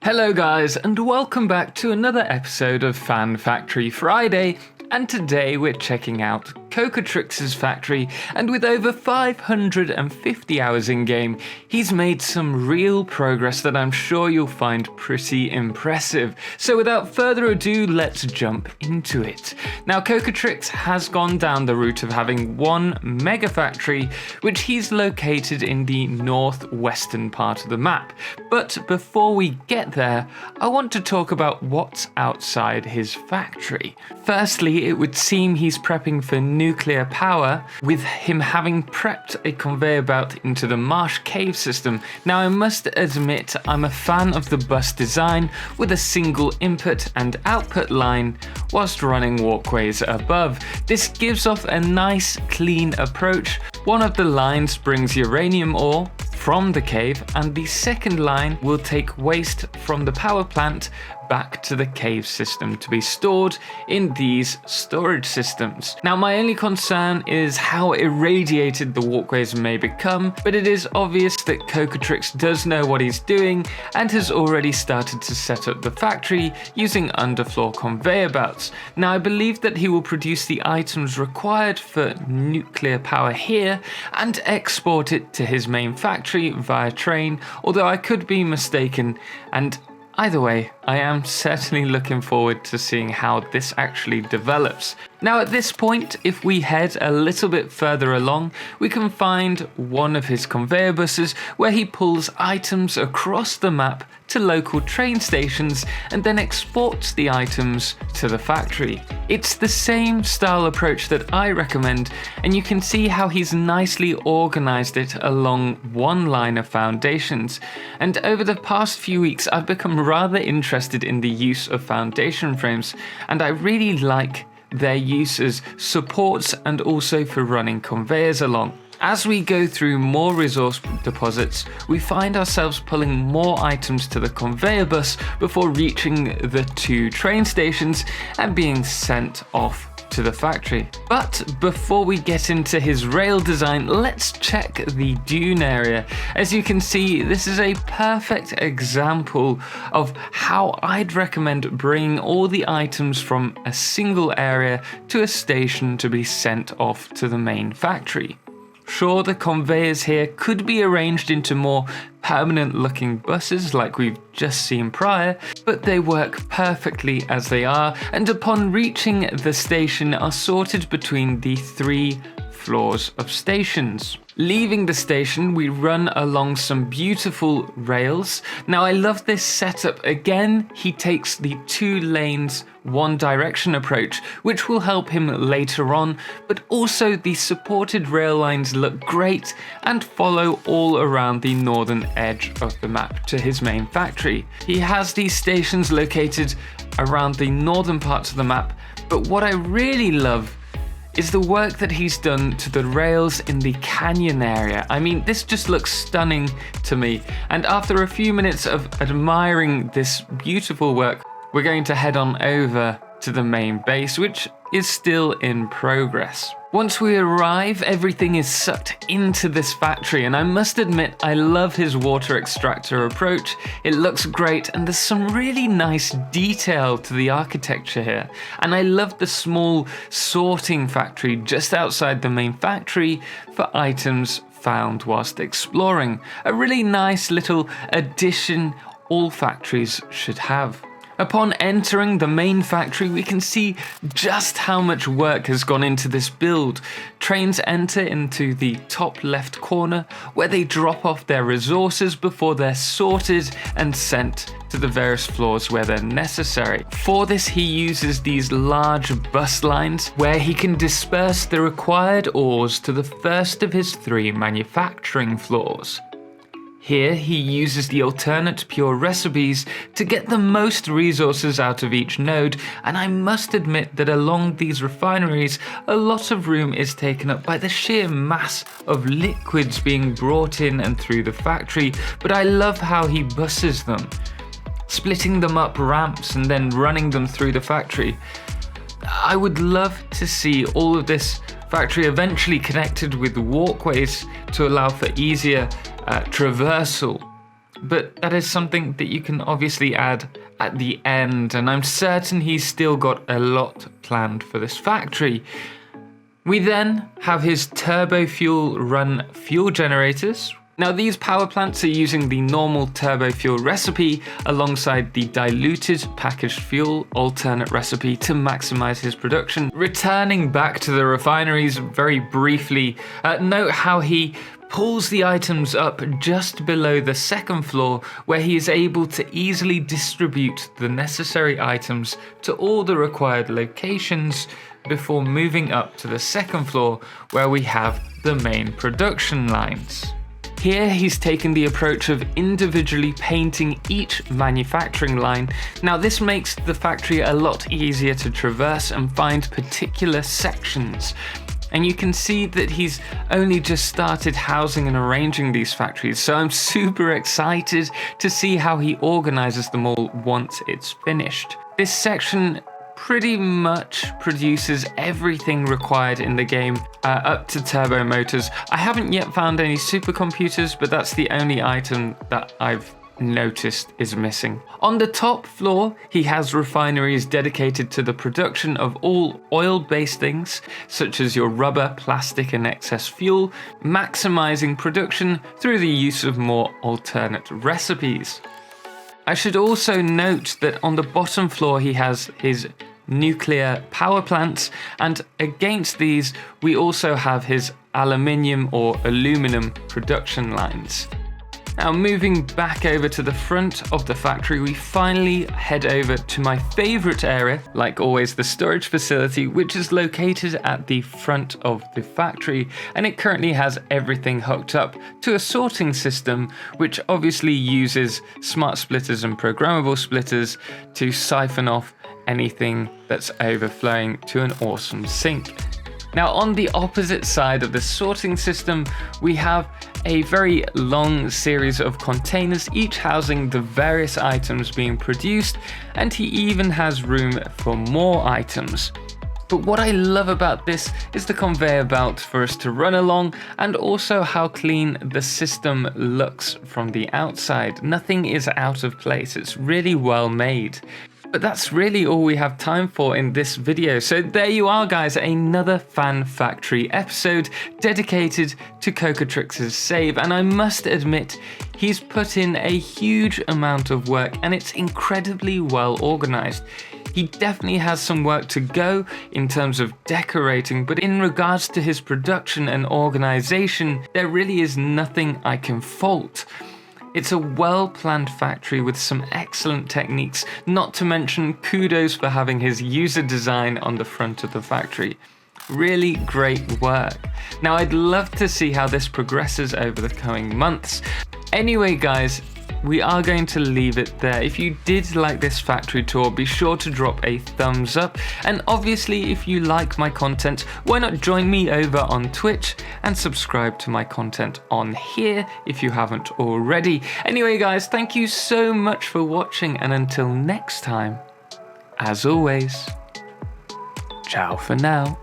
Hello guys, and welcome back to another episode of Fan Factory Friday, and today we're checking out Kokatrix's factory, and with over 550 hours in game, he's made some real progress that I'm sure you'll find pretty impressive. So without further ado, let's jump into it. Now Kokatrix has gone down the route of having one mega factory, which he's located in the northwestern part of the map. But before we get there, I want to talk about what's outside his factory. Firstly, it would seem he's prepping for nuclear power, with him having prepped a conveyor belt into the marsh cave system. Now I must admit I'm a fan of the bus design with a single input and output line whilst running walkways above. This gives off a nice clean approach. One of the lines brings uranium ore from the cave, and the second line will take waste from the power plant back to the cave system to be stored in these storage systems. Now my only concern is how irradiated the walkways may become, but it is obvious that Kokatrix does know what he's doing and has already started to set up the factory using underfloor conveyor belts. Now I believe that he will produce the items required for nuclear power here and export it to his main factory via train, although I could be mistaken, and either way, I am certainly looking forward to seeing how this actually develops. Now at this point, if we head a little bit further along, we can find one of his conveyor buses where he pulls items across the map to local train stations and then exports the items to the factory. It's the same style approach that I recommend, and you can see how he's nicely organized it along one line of foundations. And over the past few weeks, I've become rather interested in the use of foundation frames, and I really like their use as supports and also for running conveyors along. As we go through more resource deposits, we find ourselves pulling more items to the conveyor bus before reaching the two train stations and being sent off to the factory. But before we get into his rail design, let's check the dune area. As you can see, this is a perfect example of how I'd recommend bringing all the items from a single area to a station to be sent off to the main factory. Sure, the conveyors here could be arranged into more permanent looking buses like we've just seen prior, but they work perfectly as they are, and upon reaching the station are sorted between the three floors of stations. Leaving the station, we run along some beautiful rails. Now I love this setup. Again, he takes the 2 lanes, 1 direction approach, which will help him later on, but also the supported rail lines look great and follow all around the northern edge of the map to his main factory. He has these stations located around the northern parts of the map, but what I really love is the work that he's done to the rails in the canyon area. I mean, this just looks stunning to me. And after a few minutes of admiring this beautiful work, we're going to head on over to the main base, which is still in progress. Once we arrive, everything is sucked into this factory, and I must admit I love his water extractor approach. It looks great, and there's some really nice detail to the architecture here. And I love the small sorting factory just outside the main factory for items found whilst exploring. A really nice little addition all factories should have. Upon entering the main factory, we can see just how much work has gone into this build. Trains enter into the top left corner, where they drop off their resources before they're sorted and sent to the various floors where they're necessary. For this, he uses these large bus lines where he can disperse the required ores to the first of his 3 manufacturing floors. Here, he uses the alternate pure recipes to get the most resources out of each node, and I must admit that along these refineries, a lot of room is taken up by the sheer mass of liquids being brought in and through the factory, but I love how he buses them, splitting them up ramps and then running them through the factory. I would love to see all of this factory eventually connected with walkways to allow for easier traversal but that is something that you can obviously add at the end, and I'm certain he's still got a lot planned for this factory. We then have his turbo fuel run fuel generators. Now these power plants are using the normal turbo fuel recipe alongside the diluted packaged fuel alternate recipe to maximize his production. Returning back to the refineries very briefly, note how he pulls the items up just below the second floor, where he is able to easily distribute the necessary items to all the required locations before moving up to the second floor where we have the main production lines. Here he's taken the approach of individually painting each manufacturing line. Now this makes the factory a lot easier to traverse and find particular sections. And you can see that he's only just started housing and arranging these factories, so I'm super excited to see how he organizes them all once it's finished. This section pretty much produces everything required in the game up to turbo motors. I haven't yet found any supercomputers, but that's the only item that I've noticed is missing. On the top floor, he has refineries dedicated to the production of all oil-based things, such as your rubber, plastic and excess fuel, maximizing production through the use of more alternate recipes. I should also note that on the bottom floor he has his nuclear power plants, and against these we also have his aluminium or aluminum production lines. Now moving back over to the front of the factory, we finally head over to my favorite area, like always the storage facility, which is located at the front of the factory, and it currently has everything hooked up to a sorting system, which obviously uses smart splitters and programmable splitters to siphon off anything that's overflowing to an awesome sink. Now on the opposite side of the sorting system, we have a very long series of containers, each housing the various items being produced, and he even has room for more items. But what I love about this is the conveyor belt for us to run along, and also how clean the system looks from the outside. Nothing is out of place, it's really well made. But that's really all we have time for in this video. So there you are guys, another Fan Factory episode dedicated to Kokatrix's save, and I must admit he's put in a huge amount of work and it's incredibly well organized. He definitely has some work to go in terms of decorating, but in regards to his production and organization, there really is nothing I can fault. It's a well-planned factory with some excellent techniques, not to mention kudos for having his user design on the front of the factory. Really great work. Now I'd love to see how this progresses over the coming months. Anyway guys, we are going to leave it there. If you did like this factory tour, be sure to drop a thumbs up. And obviously, if you like my content, why not join me over on Twitch and subscribe to my content on here if you haven't already. Anyway, guys, thank you so much for watching. And until next time, as always, ciao for now.